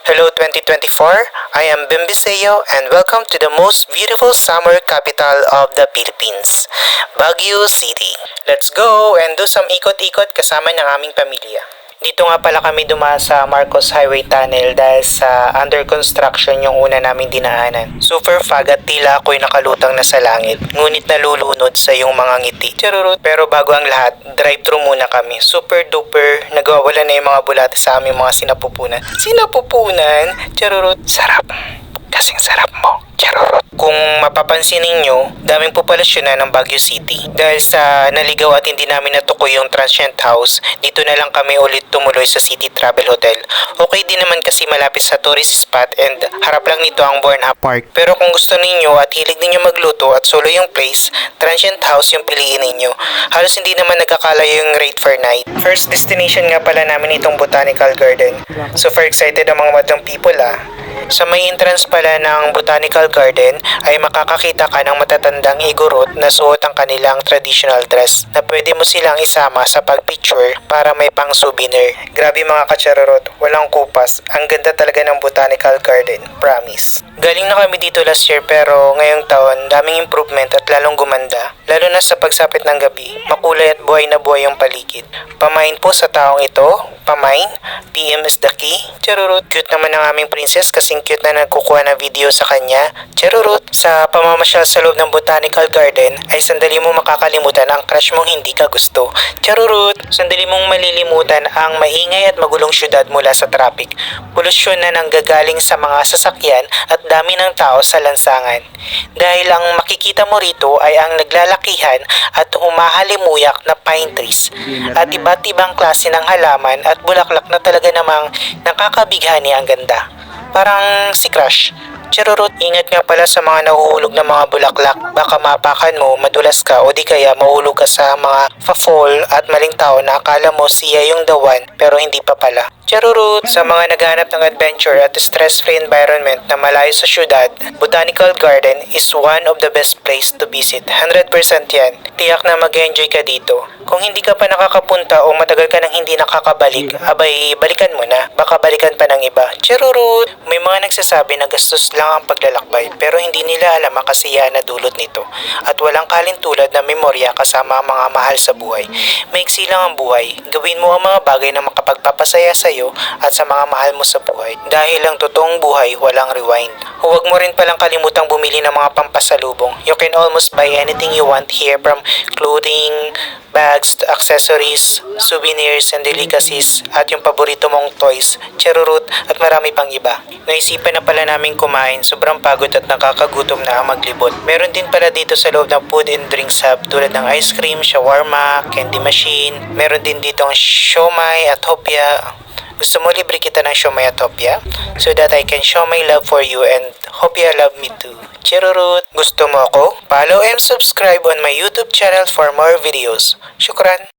Hello 2024, I am Bimbiseo and welcome to the most beautiful summer capital of the Philippines, Baguio City. Let's go and do some ikot-ikot kasama ng aming pamilya. Dito nga pala kami dumaan sa Marcos Highway Tunnel dahil sa under construction yung una naming dinaanan. Super fag at tila ako'y nakalutang na sa langit, ngunit nalulunod sa iyong mga ngiti. Charurut. Pero bago ang lahat, drive-thru muna kami. Super duper, nagwawala na yung mga bulate sa aming mga sinapupunan. Sinapupunan? Charurut. Sarap. Kasing sarap mo. Charurut. Kung mapapansin ninyo, daming populasyon na ng Baguio City. Dahil sa naligaw at hindi namin natukoy yung transient house, dito na lang kami ulit tumuloy sa City Travel Hotel. Okay din naman kasi malapit sa tourist spot and harap lang nito ang Bornha Park. Pero kung gusto ninyo at hilig ninyo magluto at solo yung place, transient house yung piliin ninyo. Halos hindi naman nagkakalayo yung rate per night. First destination nga pala namin itong Botanical Garden. Super excited ang mga madlang people Sa may entrance pala ng Botanical Garden ay makakakita ka ng matatandang igorot na suot ang kanilang traditional dress na pwede mo silang isama sa pagpicture para may pang souvenir. Grabe mga kacharorot, walang kupas. Ang ganda talaga ng Botanical Garden, promise. Galing na kami dito last year pero ngayong taon daming improvement at lalong gumanda. Lalo na sa pagsapit ng gabi, makulay at buhay na buhay yung paligid. Pamain po sa taong ito, pamain, PM is the key. Charurut, cute naman ang aming princess kasing cute na nagkukuha ng video sa kanya. Charurut, sa pamamasyal sa loob ng Botanical Garden ay sandali mo makakalimutan ang crush mong hindi ka gusto. Charurut, sandali mong malilimutan ang maingay at magulong syudad mula sa traffic. Polusyon na nanggagaling sa mga sasakyan at dami ng tao sa lansangan. Dahil ang makikita mo rito ay ang naglalakihan at humahalimuyak na pine trees at iba't ibang klase ng halaman at bulaklak na talaga namang nakakabighani ang ganda. Parang si Crush. Charurut, ingat nga pala sa mga nahuhulog na mga bulaklak. Baka mapakan mo, madulas ka o di kaya mahulog ka sa mga fa-fall at maling tao na akala mo siya yung the one pero hindi pa pala. Charurut, sa mga naghahanap ng adventure at stress-free environment na malayo sa syudad, Botanical Garden is one of the best place to visit. 100% yan. Tiyak na mag-enjoy ka dito. Kung hindi ka pa nakakapunta o matagal ka nang hindi nakakabalik, abay balikan mo na. Baka balikan pa ng iba. Charurut, may mga nagsasabi na gastos lang ang paglalakbay pero hindi nila alam ang kasiyahan na dulot nito. At walang kalintulad na memorya kasama ang mga mahal sa buhay. Maiksi lang ang buhay. Gawin mo ang mga bagay na makapagpapasaya sa iyo at sa mga mahal mo sa buhay. Dahil ang totoong buhay, walang rewind. Huwag mo rin palang kalimutang bumili ng mga pampasalubong. You can almost buy anything you want here from clothing, bags, accessories, souvenirs, and delicacies, at yung paborito mong toys, charurut, at marami pang iba. Naisipan na pala namin kumain, sobrang pagod at nakakagutom na ang maglibot. Meron din pala dito sa loob ng food and drinks hub tulad ng ice cream, shawarma, candy machine. Meron din dito ang siomai at hopya. Gusto mo libre kita ng siomai at hopya? So that I can show my love for you and hopya love me too. Charurut, gusto mo ako? Follow and subscribe on my YouTube channel for more videos. Shukran!